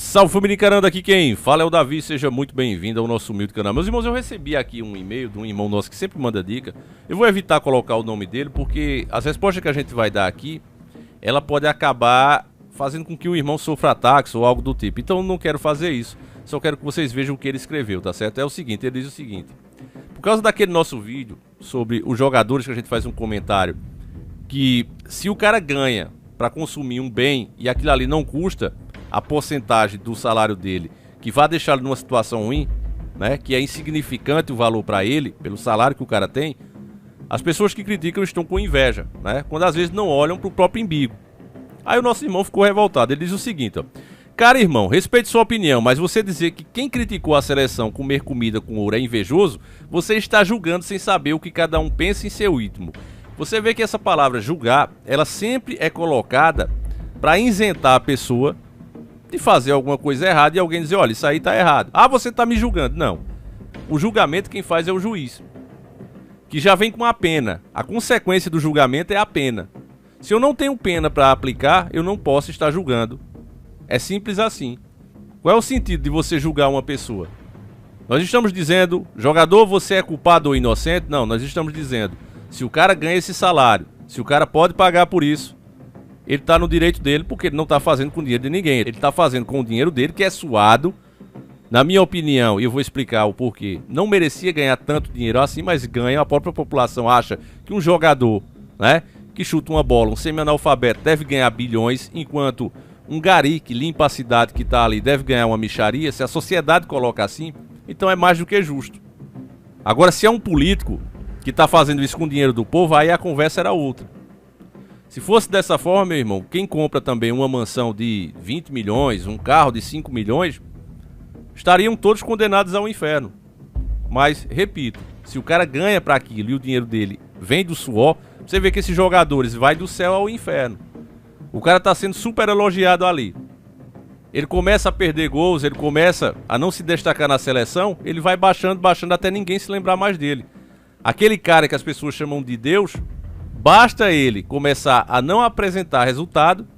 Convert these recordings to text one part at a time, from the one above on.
Salve família encarando, aqui quem fala é o Davi, seja muito bem-vindo ao nosso humilde canal. Meus irmãos, eu recebi aqui um e-mail de um irmão nosso que sempre manda dica. Eu vou evitar colocar o nome dele porque as respostas que a gente vai dar aqui, ela pode acabar fazendo com que o irmão sofra ataques ou algo do tipo. Então eu não quero fazer isso, só quero que vocês vejam o que ele escreveu, tá certo? É o seguinte, ele diz o seguinte: por causa daquele nosso vídeo sobre os jogadores que a gente faz um comentário, que se o cara ganha para consumir um bem e aquilo ali não custa a porcentagem do salário dele, que vai deixá-lo numa situação ruim, né, que é insignificante o valor para ele, pelo salário que o cara tem, as pessoas que criticam estão com inveja, né, quando às vezes não olham para o próprio umbigo. Aí o nosso irmão ficou revoltado, ele diz o seguinte, ó: cara irmão, respeite sua opinião, mas você dizer que quem criticou a seleção comer comida com ouro é invejoso, você está julgando sem saber o que cada um pensa em seu íntimo. Você vê que essa palavra julgar, ela sempre é colocada para isentar a pessoa de fazer alguma coisa errada e alguém dizer, olha, isso aí tá errado. Ah, você tá me julgando. Não. O julgamento quem faz é o juiz, que já vem com a pena. A consequência do julgamento é a pena. Se eu não tenho pena para aplicar, eu não posso estar julgando. É simples assim. Qual é o sentido de você julgar uma pessoa? Nós estamos dizendo, jogador, você é culpado ou inocente? Não, nós estamos dizendo, se o cara ganha esse salário, se o cara pode pagar por isso, ele está no direito dele, porque ele não está fazendo com o dinheiro de ninguém. Ele está fazendo com o dinheiro dele, que é suado. Na minha opinião, e eu vou explicar o porquê, não merecia ganhar tanto dinheiro assim, mas ganha. A própria população acha que um jogador, né, que chuta uma bola, um semi-analfabeto, deve ganhar bilhões, enquanto um gari que limpa a cidade que está ali deve ganhar uma mixaria. Se a sociedade coloca assim, então é mais do que justo. Agora, se é um político que está fazendo isso com o dinheiro do povo, aí a conversa era outra. Se fosse dessa forma, meu irmão, quem compra também uma mansão de 20 milhões, um carro de 5 milhões, estariam todos condenados ao inferno. Mas, repito, se o cara ganha para aquilo e o dinheiro dele vem do suor, você vê que esses jogadores vai do céu ao inferno. O cara está sendo super elogiado ali. Ele começa a perder gols, ele começa a não se destacar na seleção, ele vai baixando, baixando até ninguém se lembrar mais dele. Aquele cara que as pessoas chamam de Deus, basta ele começar a não apresentar resultado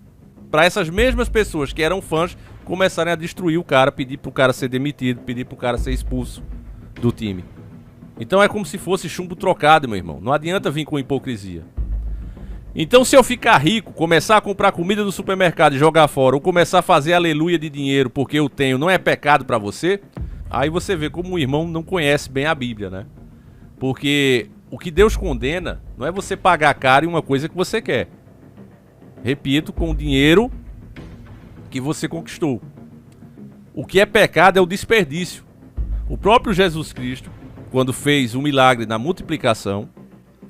para essas mesmas pessoas que eram fãs começarem a destruir o cara, pedir pro cara ser demitido, pedir pro cara ser expulso do time. Então é como se fosse chumbo trocado, meu irmão. Não adianta vir com hipocrisia. Então se eu ficar rico, começar a comprar comida do supermercado e jogar fora, ou começar a fazer aleluia de dinheiro porque eu tenho, não é pecado para você? Aí você vê como o irmão não conhece bem a Bíblia, né? Porque o que Deus condena não é você pagar caro em uma coisa que você quer. Repito, com o dinheiro que você conquistou. O que é pecado é o desperdício. O próprio Jesus Cristo, quando fez o milagre na multiplicação,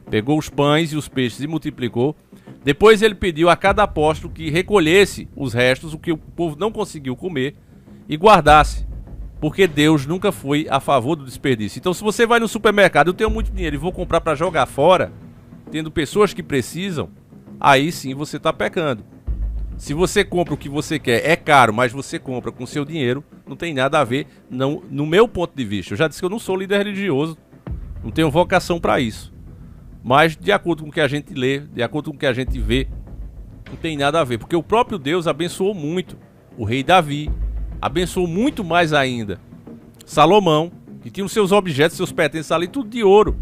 pegou os pães e os peixes e multiplicou. Depois ele pediu a cada apóstolo que recolhesse os restos, o que o povo não conseguiu comer, e guardasse. Porque Deus nunca foi a favor do desperdício. Então se você vai no supermercado, eu tenho muito dinheiro e vou comprar para jogar fora, tendo pessoas que precisam, aí sim você está pecando. Se você compra o que você quer, é caro, mas você compra com seu dinheiro, não tem nada a ver, não, no meu ponto de vista. Eu já disse que eu não sou líder religioso, não tenho vocação para isso. Mas de acordo com o que a gente lê, de acordo com o que a gente vê, não tem nada a ver. Porque o próprio Deus abençoou muito o rei Davi, abençoou muito mais ainda Salomão, que tinha os seus objetos, seus pertences ali, tudo de ouro.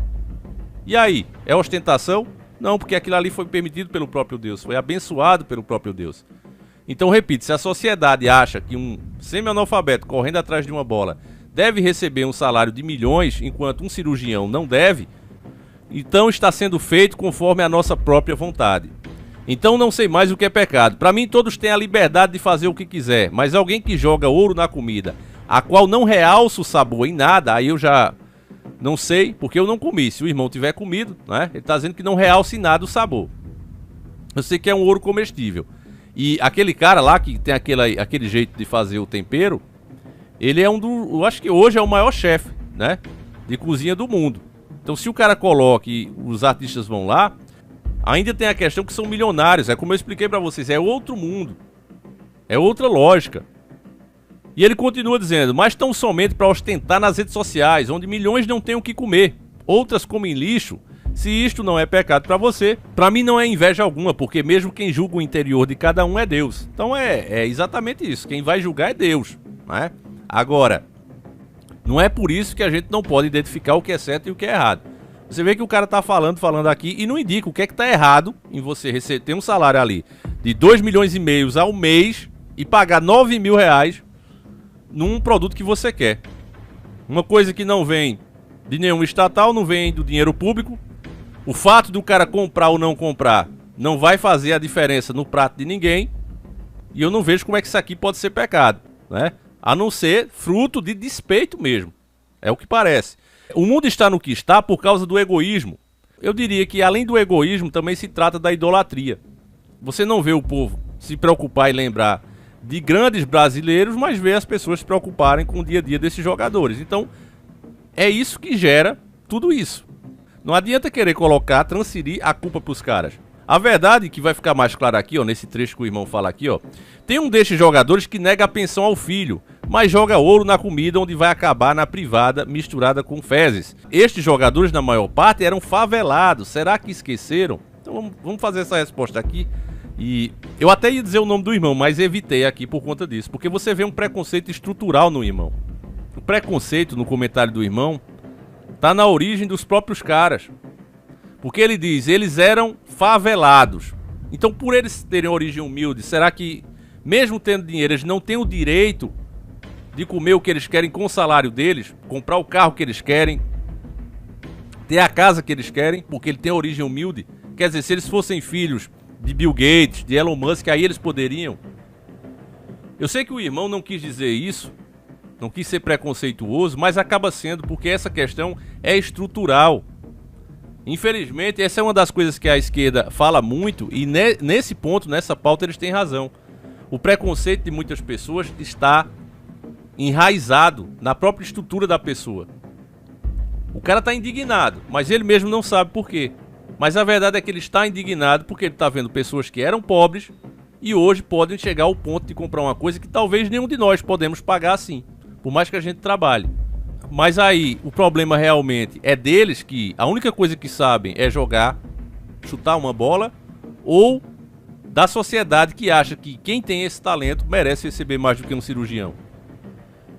E aí, é ostentação? Não, porque aquilo ali foi permitido pelo próprio Deus, foi abençoado pelo próprio Deus. Então, repito, se a sociedade acha que um semi-analfabeto correndo atrás de uma bola deve receber um salário de milhões, enquanto um cirurgião não deve, então está sendo feito conforme a nossa própria vontade. Então não sei mais o que é pecado. Para mim todos têm a liberdade de fazer o que quiser, mas alguém que joga ouro na comida, a qual não realça o sabor em nada, aí eu já não sei, porque eu não comi. Se o irmão tiver comido, né, ele está dizendo que não realça em nada o sabor. Eu sei que é um ouro comestível. E aquele cara lá que tem aquele jeito de fazer o tempero, ele é eu acho que hoje é o maior chefe, né, de cozinha do mundo. Então se o cara coloca e os artistas vão lá, ainda tem a questão que são milionários, é como eu expliquei pra vocês, é outro mundo, é outra lógica. E ele continua dizendo, mas tão somente para ostentar nas redes sociais, onde milhões não têm o que comer, outras comem lixo, Se isto não é pecado para você, para mim não é inveja alguma, porque mesmo quem julga o interior de cada um é Deus. Então é exatamente isso, quem vai julgar é Deus, né? Agora, não é por isso que a gente não pode identificar o que é certo e o que é errado. Você vê que o cara tá falando aqui e não indica o que é que tá errado em você ter um salário ali de 2,5 milhões ao mês e pagar 9 mil reais num produto que você quer. Uma coisa que não vem de nenhum estatal, não vem do dinheiro público. O fato do cara comprar ou não comprar não vai fazer a diferença no prato de ninguém. E eu não vejo como é que isso aqui pode ser pecado, né? A não ser fruto de despeito mesmo. É o que parece. O mundo está no que está por causa do egoísmo. Eu diria que além do egoísmo também se trata da idolatria. Você não vê o povo se preocupar e lembrar de grandes brasileiros, mas vê as pessoas se preocuparem com o dia a dia desses jogadores. Então, é isso que gera tudo isso. Não adianta querer transferir a culpa para os caras. A verdade, que vai ficar mais clara aqui, ó, nesse trecho que o irmão fala aqui, ó. Tem um destes jogadores que nega a pensão ao filho, mas joga ouro na comida onde vai acabar na privada misturada com fezes. Estes jogadores, na maior parte, eram favelados. Será que esqueceram? Então vamos fazer essa resposta aqui. E eu até ia dizer o nome do irmão, mas evitei aqui por conta disso. Porque você vê um preconceito estrutural no irmão. O preconceito no comentário do irmão tá na origem dos próprios caras. Porque ele diz, eles eram favelados. Então, por eles terem origem humilde, será que, mesmo tendo dinheiro, eles não têm o direito de comer o que eles querem com o salário deles? Comprar o carro que eles querem? Ter a casa que eles querem? Porque ele tem origem humilde? Quer dizer, se eles fossem filhos de Bill Gates, de Elon Musk, aí eles poderiam? Eu sei que o irmão não quis dizer isso, não quis ser preconceituoso, mas acaba sendo, porque essa questão é estrutural. Infelizmente, essa é uma das coisas que a esquerda fala muito e nesse ponto, nessa pauta, eles têm razão. O preconceito de muitas pessoas está enraizado na própria estrutura da pessoa. O cara está indignado, mas ele mesmo não sabe por quê. Mas a verdade é que ele está indignado porque ele está vendo pessoas que eram pobres e hoje podem chegar ao ponto de comprar uma coisa que talvez nenhum de nós podemos pagar assim, por mais que a gente trabalhe. Mas aí, o problema realmente é deles, que a única coisa que sabem é jogar, chutar uma bola, ou da sociedade que acha que quem tem esse talento merece receber mais do que um cirurgião.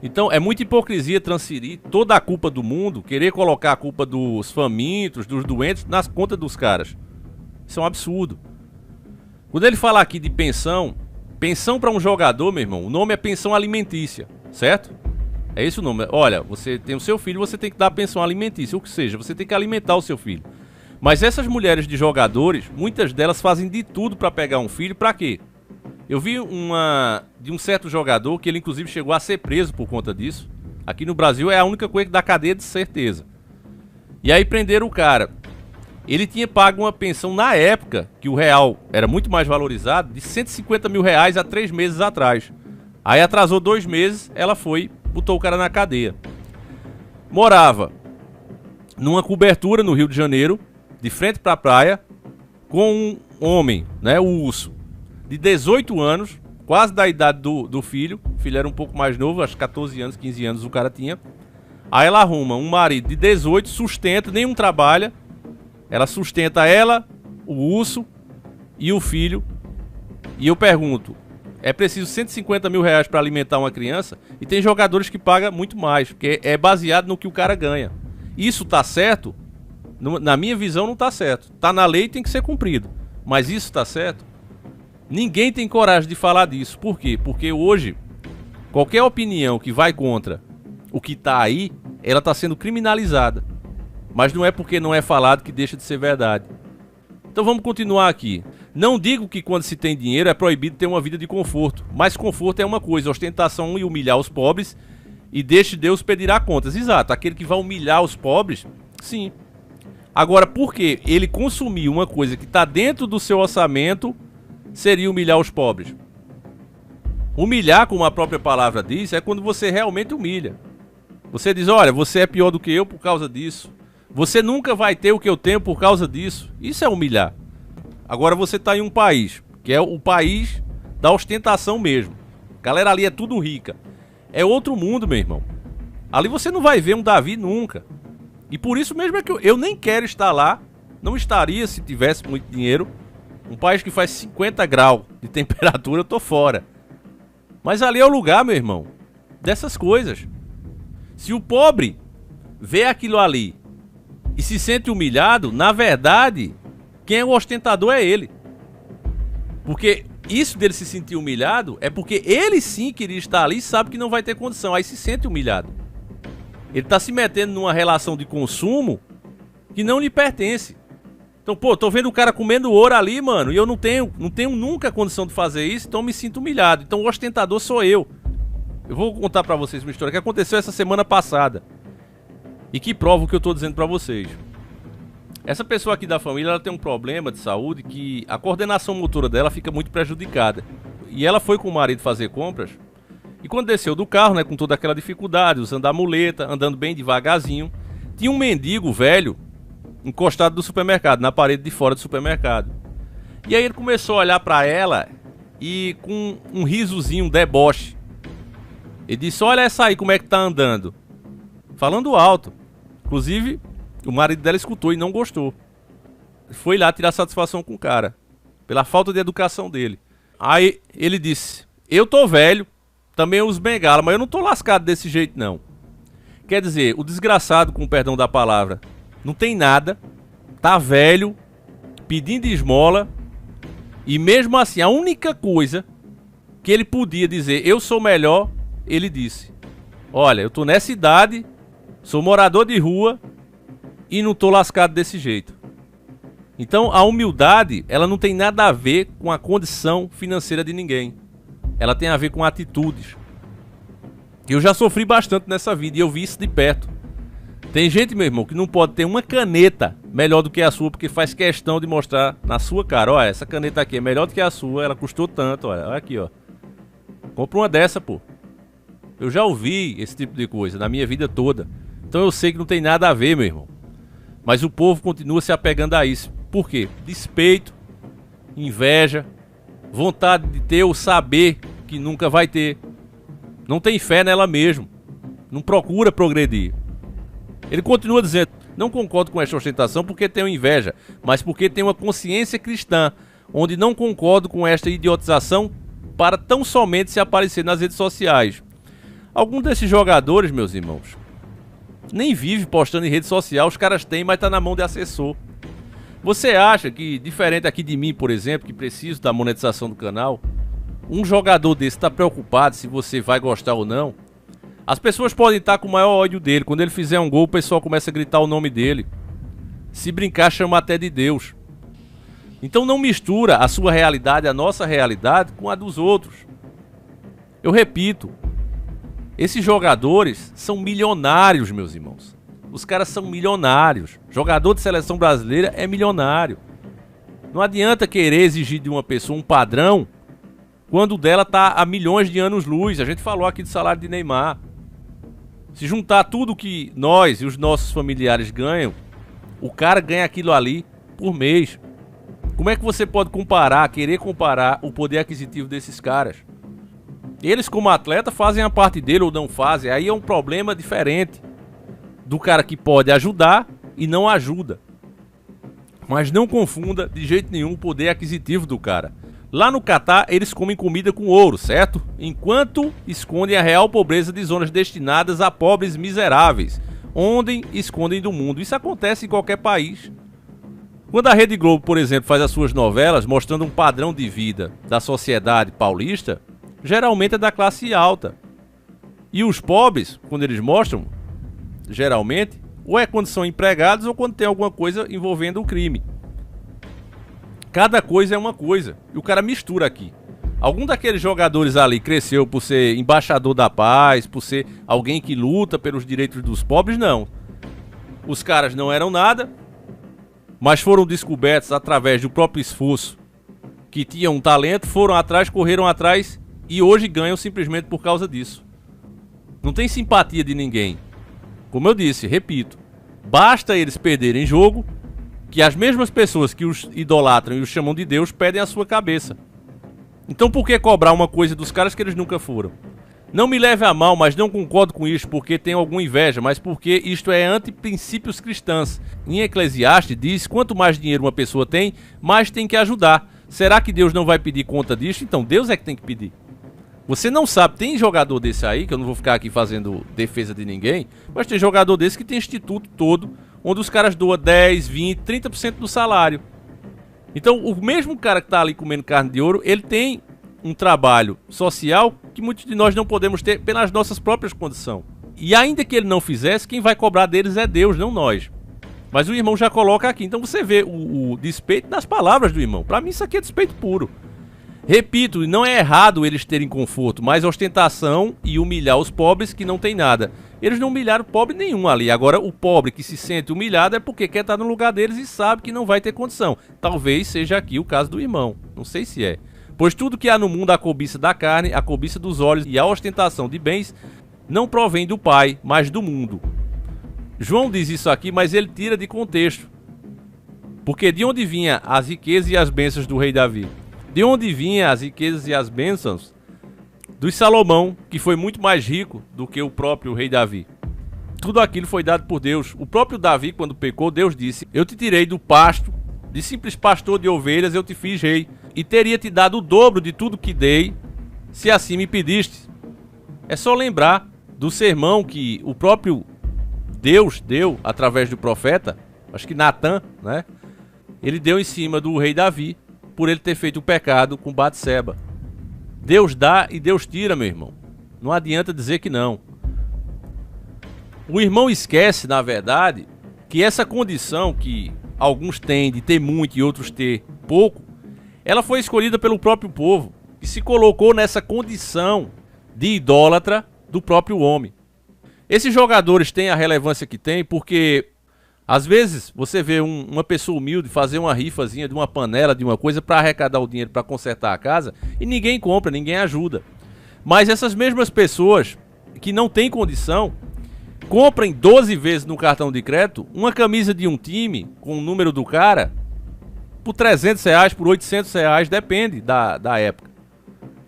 Então é muita hipocrisia transferir toda a culpa do mundo, querer colocar a culpa dos famintos, dos doentes, nas contas dos caras. Isso é um absurdo. Quando ele fala aqui de pensão para um jogador, meu irmão, o nome é pensão alimentícia, certo? É esse o nome. Olha, você tem o seu filho, você tem que dar pensão alimentícia, ou que seja, você tem que alimentar o seu filho. Mas essas mulheres de jogadores, muitas delas fazem de tudo para pegar um filho, para quê? Eu vi de um certo jogador que ele inclusive chegou a ser preso por conta disso. Aqui no Brasil é a única coisa da cadeia de certeza. E aí prenderam o cara. Ele tinha pago uma pensão na época, que o real era muito mais valorizado, de 150 mil reais há 3 meses atrás. Aí atrasou 2 meses, ela foi, botou o cara na cadeia. Morava numa cobertura no Rio de Janeiro, de frente pra praia, com um homem, né, o Urso, de 18 anos, quase da idade do filho. O filho era um pouco mais novo, acho que 14 anos, 15 anos o cara tinha. Aí ela arruma um marido de 18, sustenta, nenhum trabalha. Ela sustenta ela, o Urso e o filho. E eu pergunto, é preciso 150 mil reais para alimentar uma criança? E tem jogadores que pagam muito mais, porque é baseado no que o cara ganha. Isso tá certo? Na minha visão não tá certo. Tá na lei e tem que ser cumprido. Mas isso tá certo? Ninguém tem coragem de falar disso. Por quê? Porque hoje, qualquer opinião que vai contra o que tá aí, ela tá sendo criminalizada. Mas não é porque não é falado que deixa de ser verdade. Então vamos continuar aqui. Não digo que quando se tem dinheiro é proibido ter uma vida de conforto. Mas conforto é uma coisa, ostentação e humilhar os pobres, e deixe Deus pedirá contas. Exato, aquele que vai humilhar os pobres, sim. Agora, por que ele consumir uma coisa que está dentro do seu orçamento seria humilhar os pobres? Humilhar, como a própria palavra diz, é quando você realmente humilha. Você diz, olha, você é pior do que eu por causa disso. Você nunca vai ter o que eu tenho por causa disso. Isso é humilhar. Agora você está em um país, que é o país da ostentação mesmo. A galera ali é tudo rica. É outro mundo, meu irmão. Ali você não vai ver um Davi nunca. E por isso mesmo é que eu nem quero estar lá Não estaria se tivesse muito dinheiro. Um país que faz 50 graus de temperatura, eu tô fora. Mas ali é o lugar, meu irmão, dessas coisas. Se o pobre vê aquilo ali e se sente humilhado, na verdade, quem é o ostentador é ele. Porque isso dele se sentir humilhado é porque ele sim queria estar ali e sabe que não vai ter condição. Aí se sente humilhado. Ele tá se metendo numa relação de consumo que não lhe pertence. Então, pô, tô vendo o cara comendo ouro ali, mano, e eu não tenho nunca condição de fazer isso, então eu me sinto humilhado. Então o ostentador sou eu. Eu vou contar pra vocês uma história que aconteceu essa semana passada e que prova o que eu tô dizendo pra vocês. Essa pessoa aqui da família, ela tem um problema de saúde que a coordenação motora dela fica muito prejudicada. E ela foi com o marido fazer compras e quando desceu do carro, né, com toda aquela dificuldade, usando a muleta, andando bem devagarzinho, tinha um mendigo velho encostado do supermercado, na parede de fora do supermercado. E aí ele começou a olhar pra ela e com um risozinho, um deboche. Ele disse, olha essa aí como é que tá andando. Falando alto. Inclusive, o marido dela escutou e não gostou. Foi lá tirar satisfação com o cara, pela falta de educação dele. Aí ele disse, eu tô velho, também uso bengala, mas eu não tô lascado desse jeito não. Quer dizer, o desgraçado, com o perdão da palavra, não tem nada, tá velho, pedindo esmola, e mesmo assim, a única coisa que ele podia dizer, eu sou melhor, ele disse, olha, eu tô nessa idade, sou morador de rua e não tô lascado desse jeito. Então a humildade, ela não tem nada a ver com a condição financeira de ninguém. Ela tem a ver com atitudes. Eu já sofri bastante nessa vida e eu vi isso de perto. Tem gente, meu irmão, que não pode ter uma caneta melhor do que a sua, porque faz questão de mostrar na sua cara. Olha, essa caneta aqui é melhor do que a sua, ela custou tanto, olha aqui, ó. Compra uma dessa, pô. Eu já ouvi esse tipo de coisa na minha vida toda. Então eu sei que não tem nada a ver, meu irmão. Mas o povo continua se apegando a isso. Por quê? Despeito, inveja, vontade de ter ou saber que nunca vai ter. Não tem fé nela mesmo. Não procura progredir. Ele continua dizendo, não concordo com esta ostentação porque tenho inveja, mas porque tenho uma consciência cristã, onde não concordo com esta idiotização para tão somente se aparecer nas redes sociais. Algum desses jogadores, meus irmãos, nem vive postando em rede social, os caras têm, mas tá na mão de assessor. Você acha que, diferente aqui de mim, por exemplo, que preciso da monetização do canal, um jogador desse tá preocupado se você vai gostar ou não? As pessoas podem estar com o maior ódio dele. Quando ele fizer um gol, o pessoal começa a gritar o nome dele. Se brincar, chama até de Deus. Então não mistura a sua realidade, a nossa realidade, com a dos outros. Eu repito, esses jogadores são milionários, meus irmãos. Os caras são milionários. Jogador de seleção brasileira é milionário. Não adianta querer exigir de uma pessoa um padrão quando o dela está a milhões de anos-luz. A gente falou aqui do salário de Neymar. Se juntar tudo que nós e os nossos familiares ganham, o cara ganha aquilo ali por mês. Como é que você pode comparar, querer comparar o poder aquisitivo desses caras? Eles, como atleta, fazem a parte dele ou não fazem. Aí é um problema diferente do cara que pode ajudar e não ajuda. Mas não confunda de jeito nenhum o poder aquisitivo do cara. Lá no Catar, eles comem comida com ouro, certo? Enquanto escondem a real pobreza de zonas destinadas a pobres miseráveis, onde escondem do mundo. Isso acontece em qualquer país. Quando a Rede Globo, por exemplo, faz as suas novelas mostrando um padrão de vida da sociedade paulista, geralmente é da classe alta. E os pobres, quando eles mostram, geralmente, ou é quando são empregados ou quando tem alguma coisa envolvendo o crime. Cada coisa é uma coisa. E o cara mistura aqui. Algum daqueles jogadores ali cresceu por ser embaixador da paz, por ser alguém que luta pelos direitos dos pobres? Não. Os caras não eram nada, mas foram descobertos através do próprio esforço, que tinham um talento, foram atrás, correram atrás e hoje ganham simplesmente por causa disso. Não tem simpatia de ninguém. Como eu disse, repito, basta eles perderem jogo, que as mesmas pessoas que os idolatram e os chamam de Deus pedem a sua cabeça. Então por que cobrar uma coisa dos caras que eles nunca foram? Não me leve a mal, mas não concordo com isto porque tenho alguma inveja, mas porque isto é anti-princípios cristãos. Em Eclesiastes diz, quanto mais dinheiro uma pessoa tem, mais tem que ajudar. Será que Deus não vai pedir conta disto? Então Deus é que tem que pedir. Você não sabe, tem jogador desse aí, que eu não vou ficar aqui fazendo defesa de ninguém, mas tem jogador desse que tem instituto todo, onde os caras doam 10, 20, 30% do salário. Então o mesmo cara que está ali comendo carne de ouro, ele tem um trabalho social que muitos de nós não podemos ter pelas nossas próprias condições. E ainda que ele não fizesse, quem vai cobrar deles é Deus, não nós. Mas o irmão já coloca aqui. Então você vê o despeito das palavras do irmão. Para mim isso aqui é despeito puro. Repito, não é errado eles terem conforto, mas ostentação e humilhar os pobres que não tem nada. Eles não humilharam pobre nenhum ali. Agora o pobre que se sente humilhado é porque quer estar no lugar deles e sabe que não vai ter condição. Talvez seja aqui o caso do irmão. Não sei se é. Pois tudo que há no mundo, a cobiça da carne, a cobiça dos olhos e a ostentação de bens, não provém do Pai, mas do mundo. João diz isso aqui, mas ele tira de contexto. Porque de onde vinha as riquezas e as bênçãos do rei Davi? De onde vinha as riquezas e as bênçãos dos Salomão, que foi muito mais rico do que o próprio rei Davi? Tudo aquilo foi dado por Deus. O próprio Davi, quando pecou, Deus disse: eu te tirei do pasto, de simples pastor de ovelhas, eu te fiz rei, e teria te dado o dobro de tudo que dei, se assim me pediste. É só lembrar do sermão que o próprio Deus deu através do profeta, acho que Natã, né? Ele deu em cima do rei Davi, por ele ter feito o pecado com Batseba. Deus dá e Deus tira, meu irmão. Não adianta dizer que não. O irmão esquece, na verdade, que essa condição que alguns têm de ter muito e outros ter pouco, ela foi escolhida pelo próprio povo, que se colocou nessa condição de idólatra do próprio homem. Esses jogadores têm a relevância que têm porque às vezes você vê uma pessoa humilde fazer uma rifazinha de uma panela, de uma coisa para arrecadar o dinheiro para consertar a casa e ninguém compra, ninguém ajuda. Mas essas mesmas pessoas que não têm condição compram 12 vezes no cartão de crédito uma camisa de um time com o número do cara por R$300, por R$800, depende da época.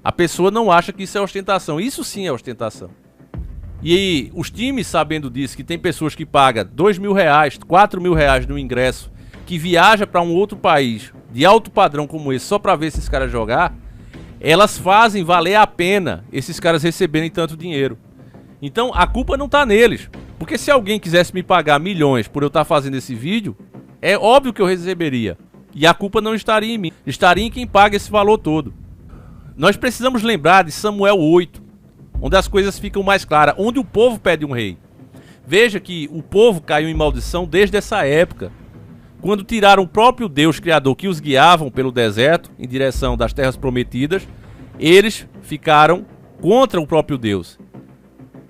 A pessoa não acha que isso é ostentação. Isso sim é ostentação. E os times, sabendo disso, que tem pessoas que pagam R$2.000, R$4.000 no ingresso, que viaja para um outro país de alto padrão como esse, só para ver esses caras jogar, elas fazem valer a pena esses caras receberem tanto dinheiro. Então a culpa não está neles, porque se alguém quisesse me pagar milhões por eu estar fazendo esse vídeo, é óbvio que eu receberia. E a culpa não estaria em mim, estaria em quem paga esse valor todo. Nós precisamos lembrar de Samuel 8, onde as coisas ficam mais claras, onde o povo pede um rei. Veja que o povo caiu em maldição desde essa época, quando tiraram o próprio Deus Criador que os guiavam pelo deserto, em direção das terras prometidas, eles ficaram contra o próprio Deus.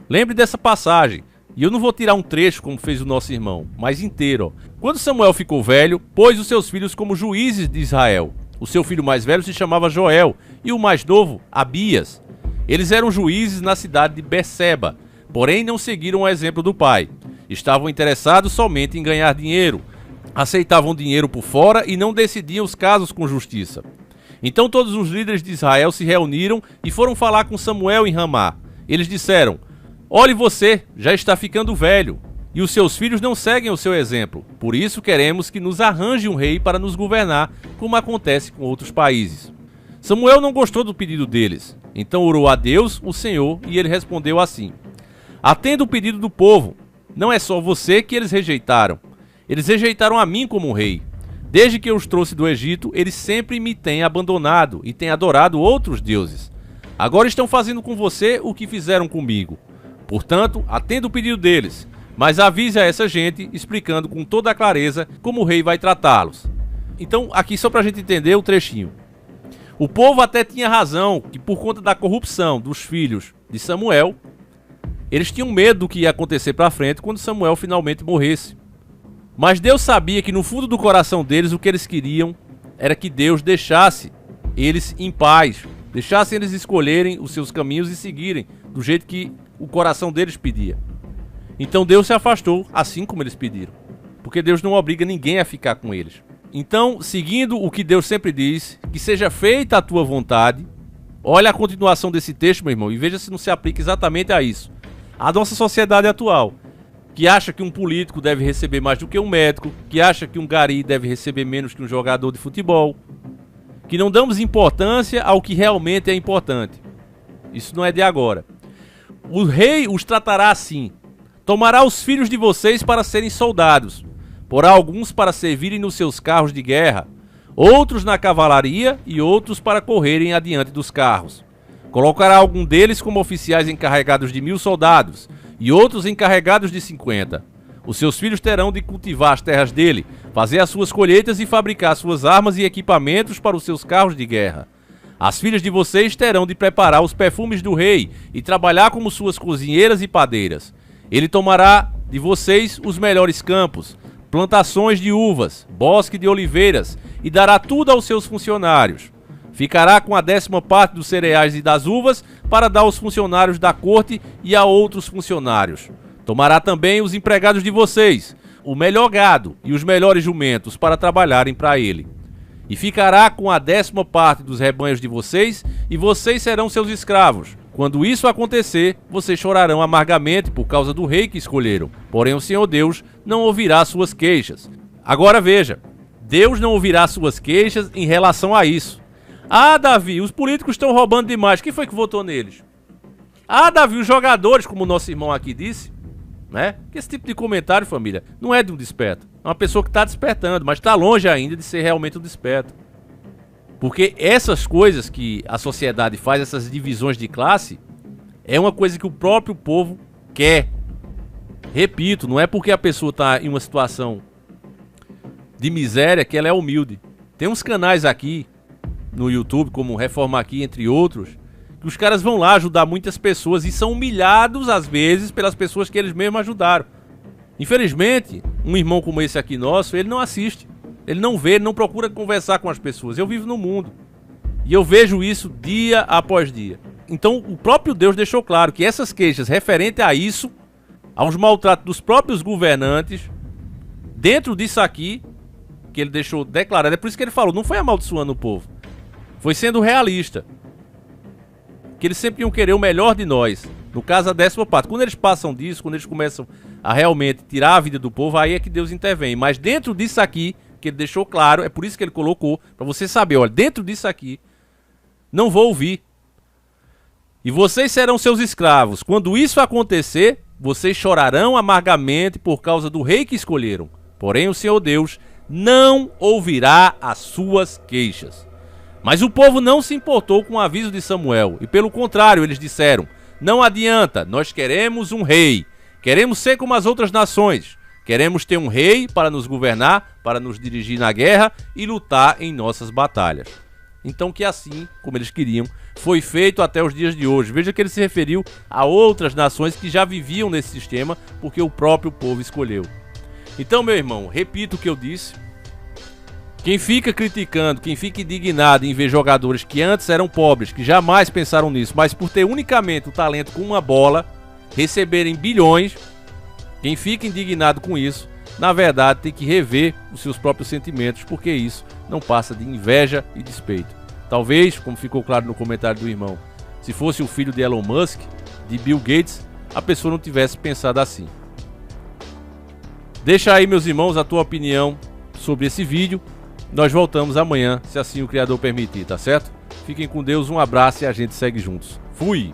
Lembre dessa passagem, e eu não vou tirar um trecho como fez o nosso irmão, mas inteiro. Ó. Quando Samuel ficou velho, pôs os seus filhos como juízes de Israel. O seu filho mais velho se chamava Joel, e o mais novo, Abias. Eles eram juízes na cidade de Berseba, porém não seguiram o exemplo do pai. Estavam interessados somente em ganhar dinheiro, aceitavam dinheiro por fora e não decidiam os casos com justiça. Então todos os líderes de Israel se reuniram e foram falar com Samuel em Ramá. Eles disseram: olhe, você já está ficando velho, e os seus filhos não seguem o seu exemplo. Por isso queremos que nos arranje um rei para nos governar, como acontece com outros países. Samuel não gostou do pedido deles, então orou a Deus, o Senhor, e ele respondeu assim: atenda o pedido do povo, não é só você que eles rejeitaram a mim como rei. Desde que eu os trouxe do Egito, eles sempre me têm abandonado e têm adorado outros deuses. Agora estão fazendo com você o que fizeram comigo. Portanto, atenda o pedido deles, mas avise a essa gente, explicando com toda a clareza como o rei vai tratá-los. Então, aqui só para a gente entender o trechinho. O povo até tinha razão, que por conta da corrupção dos filhos de Samuel, eles tinham medo do que ia acontecer para frente quando Samuel finalmente morresse. Mas Deus sabia que no fundo do coração deles o que eles queriam era que Deus deixasse eles em paz, deixasse eles escolherem os seus caminhos e seguirem do jeito que o coração deles pedia. Então Deus se afastou, assim como eles pediram, porque Deus não obriga ninguém a ficar com eles. Então, seguindo o que Deus sempre diz, que seja feita a tua vontade, Olha a continuação desse texto, meu irmão, e veja se não se aplica exatamente a isso. A nossa sociedade atual, que acha que um político deve receber mais do que um médico, que acha que um gari deve receber menos que um jogador de futebol, que não damos importância ao que realmente é importante. Isso não é de agora. O rei os tratará assim: tomará os filhos de vocês para serem soldados, porá alguns para servirem nos seus carros de guerra, outros na cavalaria e outros para correrem adiante dos carros. Colocará algum deles como oficiais encarregados de 1000 soldados, e outros encarregados de 50. Os seus filhos terão de cultivar as terras dele, fazer as suas colheitas e fabricar suas armas e equipamentos para os seus carros de guerra. As filhas de vocês terão de preparar os perfumes do rei e trabalhar como suas cozinheiras e padeiras. Ele tomará de vocês os melhores campos, plantações de uvas, bosque de oliveiras, e dará tudo aos seus funcionários. Ficará com a 10ª parte dos cereais e das uvas para dar aos funcionários da corte e a outros funcionários. Tomará também os empregados de vocês, o melhor gado e os melhores jumentos para trabalharem para ele. E ficará com a 10ª parte dos rebanhos de vocês, e vocês serão seus escravos. Quando isso acontecer, vocês chorarão amargamente por causa do rei que escolheram. Porém o Senhor Deus não ouvirá suas queixas. Agora veja, Deus não ouvirá suas queixas em relação a isso. Ah, Davi, os políticos estão roubando demais. Quem foi que votou neles? Ah, Davi, os jogadores, como o nosso irmão aqui disse, né? Que esse tipo de comentário, família, não é de um desperto. É uma pessoa que está despertando, mas está longe ainda de ser realmente um desperto. Porque essas coisas que a sociedade faz, essas divisões de classe, é uma coisa que o próprio povo quer. Repito, não é porque a pessoa está em uma situação de miséria que ela é humilde. Tem uns canais aqui no YouTube, como Reforma Aqui, entre outros, que os caras vão lá ajudar muitas pessoas e são humilhados, às vezes, pelas pessoas que eles mesmos ajudaram. Infelizmente, um irmão como esse aqui nosso, ele não assiste, ele não vê, ele não procura conversar com as pessoas. Eu vivo no mundo e eu vejo isso dia após dia. Então, o próprio Deus deixou claro que essas queixas referentes a isso, aos maltratos dos próprios governantes, dentro disso aqui, que ele deixou declarado, é por isso que ele falou, não foi amaldiçoando o povo, foi sendo realista. Que eles sempre iam querer o melhor de nós. No caso, a 10ª parte. Quando eles passam disso, quando eles começam a realmente tirar a vida do povo, aí é que Deus intervém. Mas dentro disso aqui, que ele deixou claro, é por isso que ele colocou, para você saber, olha, dentro disso aqui, não vou ouvir. E vocês serão seus escravos. Quando isso acontecer, vocês chorarão amargamente por causa do rei que escolheram. Porém, o Senhor Deus não ouvirá as suas queixas. Mas o povo não se importou com o aviso de Samuel, e pelo contrário, eles disseram: não adianta, nós queremos um rei, queremos ser como as outras nações, queremos ter um rei para nos governar, para nos dirigir na guerra e lutar em nossas batalhas. Então que assim, como eles queriam, foi feito até os dias de hoje. Veja que ele se referiu a outras nações que já viviam nesse sistema, porque o próprio povo escolheu. Então, meu irmão, repito o que eu disse. Quem fica criticando, quem fica indignado em ver jogadores que antes eram pobres, que jamais pensaram nisso, mas por ter unicamente o talento com uma bola, receberem bilhões, quem fica indignado com isso, na verdade tem que rever os seus próprios sentimentos, porque isso não passa de inveja e despeito. Talvez, como ficou claro no comentário do irmão, se fosse o filho de Elon Musk, de Bill Gates, a pessoa não tivesse pensado assim. Deixa aí, meus irmãos, a tua opinião sobre esse vídeo. Nós voltamos amanhã, se assim o Criador permitir, tá certo? Fiquem com Deus, um abraço e a gente segue juntos. Fui!